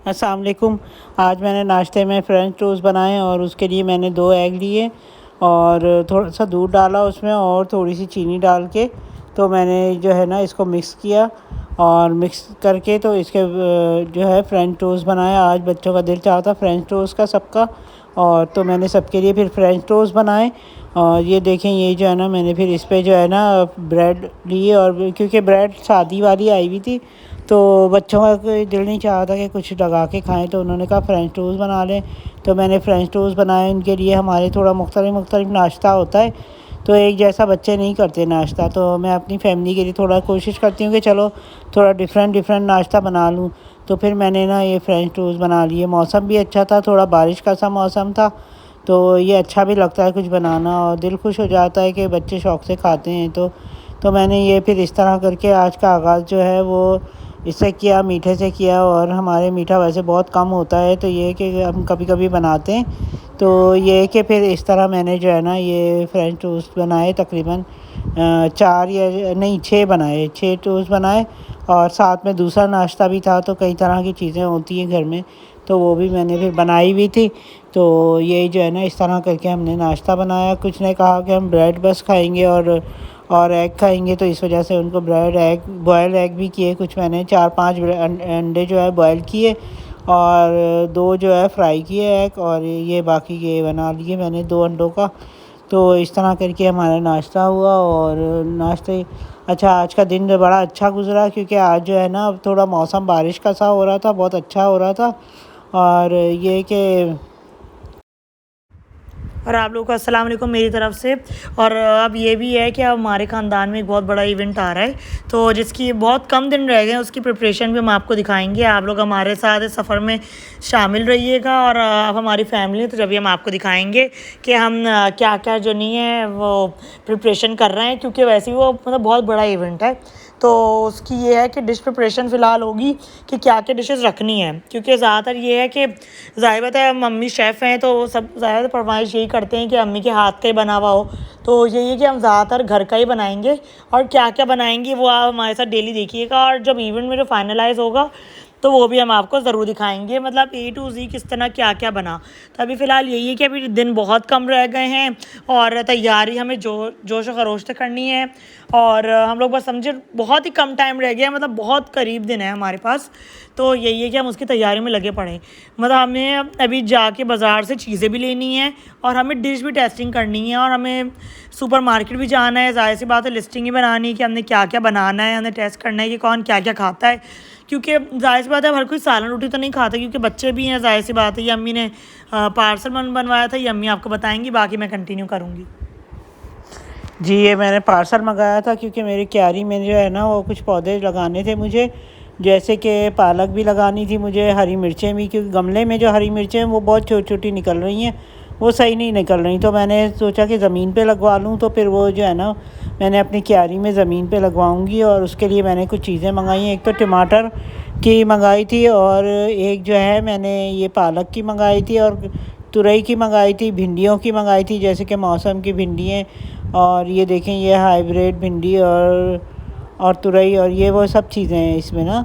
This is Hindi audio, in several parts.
अस्सलाम वालेकुम। आज मैंने नाश्ते में फ्रेंच टोस्ट बनाए और उसके लिए मैंने 2 एग लिए और थोड़ा सा दूध डाला उसमें और थोड़ी सी चीनी डाल के तो मैंने जो है ना इसको मिक्स किया और मिक्स करके तो इसके जो है फ्रेंच टोस्ट बनाया। आज बच्चों का दिल चाहा था फ्रेंच टोस्ट का सबका, और तो मैंने सबके लिए फिर फ्रेंच टोस्ट बनाए। और ये देखें, ये जो है ना मैंने फिर इस पे जो है ना ब्रेड लिए, और क्योंकि ब्रेड सादी वाली आई हुई थी तो बच्चों का कोई दिल नहीं चाहा था कि कुछ लगा के खाएं, तो उन्होंने कहा फ्रेंच टोस्ट बना लें। तो मैंने फ्रेंच टोस्ट बनाए उनके लिए। हमारे थोड़ा मुख्तलिफ नाश्ता होता है, तो एक जैसा बच्चे नहीं करते नाश्ता, तो मैं अपनी फैमिली के लिए थोड़ा कोशिश करती हूँ कि चलो थोड़ा डिफरेंट नाश्ता बना लूँ। तो फिर मैंने ना ये फ्रेंच टोस्ट बना लिए। मौसम भी अच्छा था, थोड़ा बारिश का सा मौसम था, तो ये अच्छा भी लगता है कुछ बनाना और दिल खुश हो जाता है कि बच्चे शौक़ से खाते हैं। तो मैंने ये फिर इस तरह करके आज का आगाज़ जो है वो इससे किया, मीठे से किया। और हमारे मीठा वैसे बहुत कम होता है, तो ये है कि हम कभी कभी बनाते हैं। तो ये है कि फिर इस तरह मैंने जो है ना ये फ्रेंच टोस्ट बनाए, तकरीबन 4 या नहीं 6 बनाए, 6 टोस्ट बनाए। और साथ में दूसरा नाश्ता भी था, तो कई तरह की चीज़ें होती हैं घर में, तो वो भी मैंने फिर बनाई हुई थी। तो यही जो है ना इस तरह करके हमने नाश्ता बनाया। कुछ ने कहा कि हम ब्रेड बस खाएंगे और एग खाएंगे, तो इस वजह से उनको ब्रेड एग बॉयल एग भी किए कुछ। मैंने 4-5 अंडे जो है बॉयल किए और 2 जो है फ्राई किए एग, और ये बाकी ये बना लिए मैंने 2 अंडों का। तो इस तरह करके हमारा नाश्ता हुआ। और नाश्ते अच्छा, आज का दिन बड़ा अच्छा गुजरा, क्योंकि आज जो है ना थोड़ा मौसम बारिश का सा हो रहा था, बहुत अच्छा हो रहा था। और ये कि और आप लोगों को अस्सलाम वालेकुम मेरी तरफ से। और अब ये भी है कि अब हमारे ख़ानदान में एक बहुत बड़ा इवेंट आ रहा है, तो जिसकी बहुत कम दिन रह गए हैं, उसकी प्रिपरेशन भी हम आपको दिखाएंगे। आप लोग हमारे साथ इस सफ़र में शामिल रहिएगा, और अब हमारी फैमिली है तो जब भी हम आपको दिखाएंगे कि हम क्या क्या जो नहीं है वो प्रिपरेशन कर रहे हैं, क्योंकि वैसे ही वो मतलब बहुत बड़ा इवेंट है। तो उसकी ये है कि डिश प्रिपरेशन फ़िलहाल होगी कि क्या क्या डिशेस रखनी है, क्योंकि ज़्यादातर ये है कि ज़ाहिर बात है मम्मी शेफ़ हैं, तो वो सब ज़्यादातर फरमाइश यही करते हैं कि अम्मी के हाथ का ही बना हुआ हो। तो यही है कि हम ज़्यादातर घर का ही बनाएंगे, और क्या क्या बनाएंगे वो आप हमारे साथ डेली देखिएगा। और जब इवेंट में जो फाइनलाइज़ होगा तो वो भी हम आपको ज़रूर दिखाएंगे, मतलब A to Z किस तरह क्या क्या बना। तो अभी फ़िलहाल यही है कि अभी दिन बहुत कम रह गए हैं और तैयारी हमें जोश व खरोश से करनी है। और हम लोग बस समझे बहुत ही कम टाइम रह गया है, मतलब बहुत करीब दिन है हमारे पास। तो यही है कि हम उसकी तैयारी में लगे पड़े हैं। मतलब हमें अभी जाके बाज़ार से चीज़ें भी लेनी हैं, और हमें डिश भी टेस्टिंग करनी है, और हमें सुपर मार्केट भी जाना है। ज़ाहिर सी बात है लिस्टिंग ही बनानी है कि हमने क्या क्या बनाना है, हमने टेस्ट करना है कि कौन क्या क्या खाता है। क्योंकि ज़ाहिर सी बात है हर कोई सालन रोटी तो नहीं खाता, क्योंकि बच्चे भी हैं। ज़ाहिर सी बात है ये अम्मी ने पार्सल बनवाया था, ये अम्मी आपको बताएंगी, बाकी मैं कंटिन्यू करूँगी। जी, ये मैंने पार्सल मंगाया था क्योंकि मेरी क्यारी में जो है ना वो कुछ पौधे लगाने थे मुझे, जैसे कि पालक भी लगानी थी मुझे, हरी मिर्चें भी, क्योंकि गमले में जो हरी मिर्चें हैं वो बहुत छोटी छोटी निकल रही हैं, वो सही नहीं निकल रही। तो मैंने सोचा कि ज़मीन पे लगवा लूँ, तो फिर वो जो है ना मैंने अपनी क्यारी में ज़मीन पे लगवाऊँगी। और उसके लिए मैंने कुछ चीज़ें मंगाई हैं। एक तो टमाटर की मंगाई थी, और एक जो है मैंने ये पालक की मंगाई थी, और तुरई की मंगाई थी, भिंडियों की मंगाई थी, जैसे कि मौसम की भिंडी हैं। और ये देखें, ये हाइब्रिड भिंडी और तुरई, और ये वो सब चीज़ें हैं इसमें ना।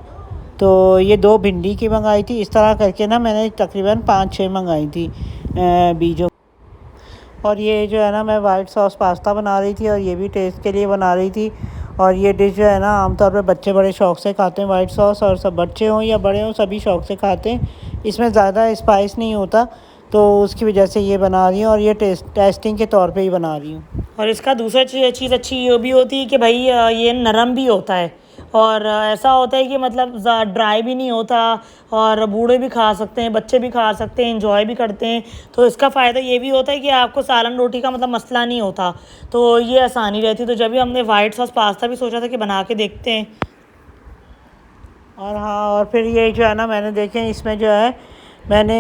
तो ये 2 भिंडी की मंगाई थी। इस तरह करके ना मैंने तकरीबन 5-6 मंगाई थी बीजों। और ये जो है ना मैं वाइट सॉस पास्ता बना रही थी, और ये भी टेस्ट के लिए बना रही थी। और ये डिश जो है ना आमतौर पे बच्चे बड़े शौक़ से खाते हैं, वाइट सॉस, और सब बच्चे हों या बड़े हों सभी शौक़ से खाते हैं। इसमें ज़्यादा स्पाइस नहीं होता, तो उसकी वजह से ये बना रही हूँ, और ये टेस्टिंग के तौर पे ही बना रही हूँ। और इसका दूसरा चीज़ अच्छी ये भी होती है कि भाई ये नरम भी होता है, और ऐसा होता है कि मतलब ड्राई भी नहीं होता, और बूढ़े भी खा सकते हैं, बच्चे भी खा सकते हैं, एंजॉय भी करते हैं। तो इसका फ़ायदा ये भी होता है कि आपको सालन रोटी का मतलब मसला नहीं होता, तो ये आसानी रहती है। तो जब भी हमने वाइट सॉस पास्ता भी सोचा था कि बना के देखते हैं। और हाँ, और फिर ये जो है ना मैंने देखें इसमें जो है मैंने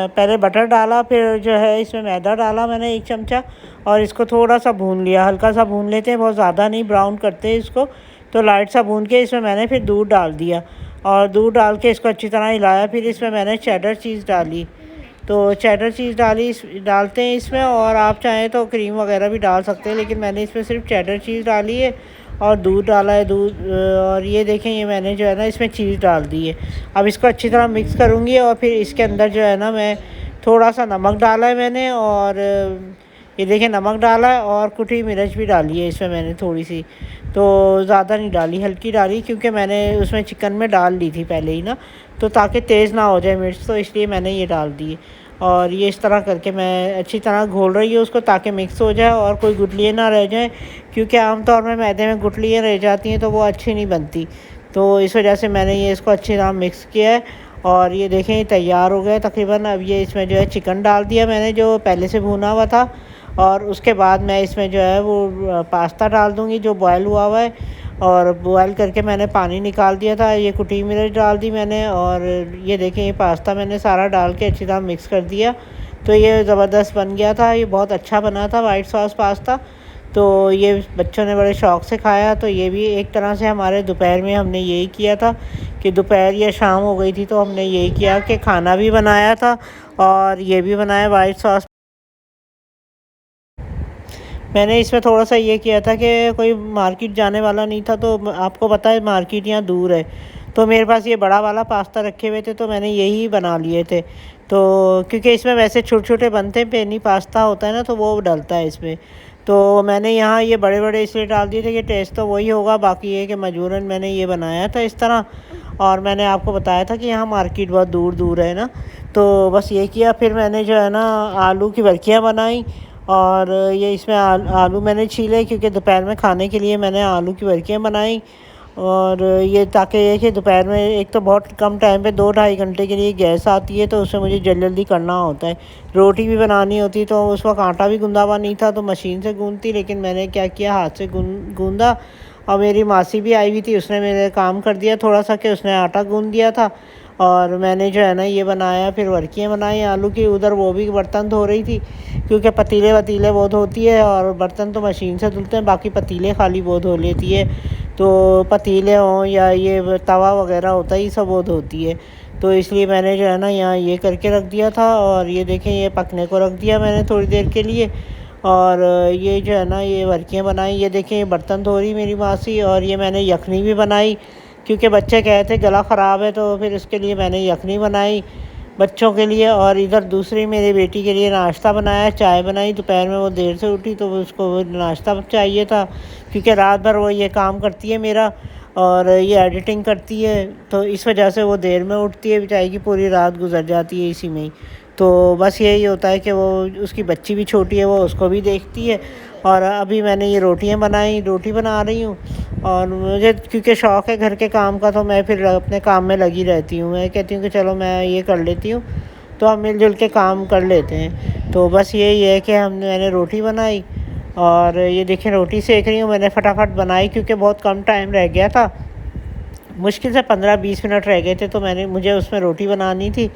पहले बटर डाला, फिर जो है इसमें मैदा डाला मैंने 1 चमचा, और इसको थोड़ा सा भून लिया, हल्का सा भून लेते हैं, बहुत ज़्यादा नहीं ब्राउन करते इसको। तो लाइट सा भून के इसमें मैंने फिर दूध डाल दिया, और दूध डाल के इसको अच्छी तरह हिलाया। फिर इसमें मैंने चेडर चीज़ डाली, तो चेडर चीज़ डालते हैं इसमें, और आप चाहें तो क्रीम वगैरह भी डाल सकते हैं, लेकिन मैंने इसमें सिर्फ चेडर चीज़ डाली है। और दूध डाला है। और ये देखें, ये मैंने जो है ना इसमें चीज़ डाल दी है। अब इसको अच्छी तरह मिक्स करूँगी और फिर इसके अंदर जो है ना मैं थोड़ा सा नमक डाला है मैंने, और ये देखें नमक डाला है, और कुटी मिर्च भी डाली है इसमें मैंने थोड़ी सी, तो ज़्यादा नहीं डाली, हल्की डाली, क्योंकि मैंने उसमें चिकन में डाल दी थी पहले ही ना, तो ताकि तेज़ ना हो जाए मिर्च, तो इसलिए मैंने ये डाल दी है। और ये इस तरह करके मैं अच्छी तरह घोल रही हूँ उसको, ताकि मिक्स हो जाए और कोई गुठलियाँ ना रह जाएँ, क्योंकि आमतौर में मैदे में गुठलियाँ रह जाती हैं तो वो अच्छी नहीं बनती। तो इस वजह से मैंने ये इसको अच्छी तरह मिक्स किया है। और ये देखें ये तैयार हो गया तकरीबन। अब ये इसमें जो है चिकन डाल दिया मैंने जो पहले से भुना हुआ था, और उसके बाद मैं इसमें जो है वो पास्ता डाल दूँगी जो बॉयल हुआ हुआ है, और बॉयल करके मैंने पानी निकाल दिया था। ये कुटी मिर्च डाल दी मैंने, और ये देखें ये पास्ता मैंने सारा डाल के अच्छी तरह मिक्स कर दिया। तो ये ज़बरदस्त बन गया था, ये बहुत अच्छा बना था वाइट सॉस पास्ता। तो ये बच्चों ने बड़े शौक़ से खाया। तो ये भी एक तरह से हमारे दोपहर में हमने यही किया था कि दोपहर या शाम हो गई थी तो हमने यही किया कि खाना भी बनाया था और ये भी बनाया वाइट सॉस। मैंने इसमें थोड़ा सा ये किया था कि कोई मार्केट जाने वाला नहीं था, तो आपको पता है मार्केट यहाँ दूर है, तो मेरे पास ये बड़ा वाला पास्ता रखे हुए थे तो मैंने यही बना लिए थे। तो क्योंकि इसमें वैसे छोटे छोटे बनते हैं, पेनी पास्ता होता है ना, तो वो डलता है इसमें। तो मैंने यहाँ ये बड़े बड़े इसलिए डाल दिए थे कि टेस्ट तो वही होगा, बाकी ये कि मजबूरन मैंने ये बनाया था इस तरह। और मैंने आपको बताया था कि यहाँ मार्केट बहुत दूर दूर है ना, तो बस ये किया। फिर मैंने जो है ना आलू की बर्कियाँ बनाई, और ये इसमें आलू मैंने छीले, क्योंकि दोपहर में खाने के लिए मैंने आलू की बर्कियाँ बनाई। और ये ताकि ये कि दोपहर में एक तो बहुत कम टाइम पे 2-2.5 घंटे के लिए गैस आती है, तो उसमें मुझे जल्दी जल्दी करना होता है। रोटी भी बनानी होती, तो उस वक्त आटा भी गूंदा हुआ नहीं था तो मशीन से गूंदती, लेकिन मैंने क्या किया हाथ से गूंदा। और मेरी मासी भी आई हुई थी, उसने मेरे काम कर दिया थोड़ा सा कि उसने आटा गूंद दिया था, और मैंने जो है ना ये बनाया। फिर वर्कियाँ बनाई आलू की। उधर वो भी बर्तन धो रही थी, क्योंकि पतीले वतीले वो धोती है, और बर्तन तो मशीन से धुलते हैं, बाकी पतीले खाली वो धो लेती है। तो पतीले हों या ये तवा वगैरह होता है, ये सब वो धोती है। तो इसलिए मैंने जो है ना यहाँ ये करके रख दिया था। और ये देखें ये पकने को रख दिया मैंने थोड़ी देर के लिए। और ये जो है ना ये वर्कियाँ बनाई। ये देखें ये बर्तन धो रही मेरी मासी। और ये मैंने यखनी भी बनाई, क्योंकि बच्चे कहे थे गला ख़राब है, तो फिर इसके लिए मैंने यखनी बनाई बच्चों के लिए। और इधर दूसरी मेरी बेटी के लिए नाश्ता बनाया, चाय बनाई। दोपहर में वो देर से उठी तो उसको नाश्ता चाहिए था, क्योंकि रात भर वो ये काम करती है मेरा, और ये एडिटिंग करती है, तो इस वजह से वो देर में उठती है। बेचारी की पूरी रात गुजर जाती है इसी में ही। तो बस यही होता है कि वो उसकी बच्ची भी छोटी है, वो उसको भी देखती है। और अभी मैंने ये रोटियां बनाई, रोटी बना रही हूँ। और मुझे क्योंकि शौक़ है घर के काम का, तो मैं फिर अपने काम में लगी रहती हूँ। मैं कहती हूँ कि चलो मैं ये कर लेती हूँ, तो हम मिलजुल के काम कर लेते हैं। तो बस यही है कि मैंने रोटी बनाई, और ये देखें रोटी सेक रही हूँ। मैंने फटाफट बनाई क्योंकि बहुत कम टाइम रह गया था, मुश्किल से 15-20 मिनट रह गए थे, तो मुझे उसमें रोटी बनानी थी।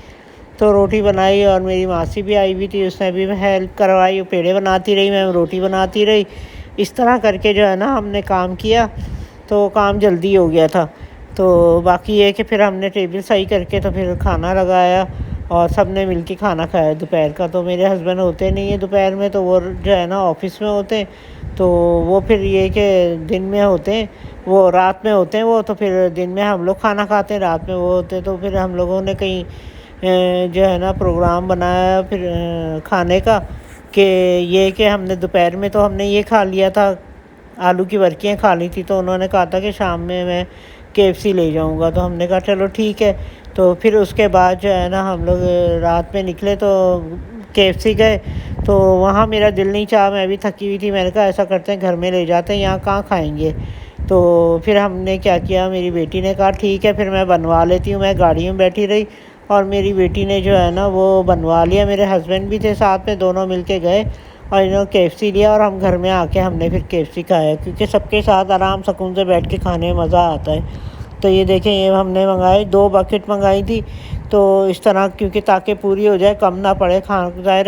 तो रोटी बनाई, और मेरी मासी भी आई हुई थी, उसने भी हेल्प करवाई। वो पेड़े बनाती रही, मैं रोटी बनाती रही। इस तरह करके जो है ना हमने काम किया, तो काम जल्दी हो गया था। तो बाकी ये कि फिर हमने टेबल सही करके तो फिर खाना लगाया, और सब ने मिल के खाना खाया दोपहर का। तो मेरे हस्बैंड होते नहीं है दोपहर में, तो वो जो है ना ऑफिस में होते हैं, तो वो फिर ये कि दिन में होते हैं, वो रात में होते हैं वो। तो फिर दिन में हम लोग खाना खाते हैं, रात में वो होते हैं। तो फिर हम लोगों ने कहीं जो है ना प्रोग्राम बनाया फिर खाने का, कि ये कि हमने दोपहर में तो हमने ये खा लिया था, आलू की बर्कियाँ खा ली थी। तो उन्होंने कहा था कि शाम में मैं KFC ले जाऊंगा, तो हमने कहा चलो ठीक है। तो फिर उसके बाद जो है ना हम लोग रात में निकले, तो KFC गए। तो वहाँ मेरा दिल नहीं चाहा, मैं भी थकी हुई थी। मैंने कहा ऐसा करते हैं घर में ले जाते हैं, यहाँ कहाँ खाएंगे। तो फिर हमने क्या किया, मेरी बेटी ने कहा ठीक है फिर मैं बनवा लेती हूँ। मैं गाड़ी में बैठी रही, और मेरी बेटी ने जो है ना वो बनवा लिया। मेरे हस्बैंड भी थे साथ में, दोनों मिल के गए और इन्होंने KFC लिया, और हम घर में आके हमने फिर KFC खाया, क्योंकि सबके साथ आराम सुकून से बैठ के खाने में मज़ा आता है। तो ये देखें ये हमने मंगाए, 2 बकेट मंगाई थी, तो इस तरह क्योंकि ताकि पूरी हो जाए, कम ना पड़े खाना। ज़ाहिर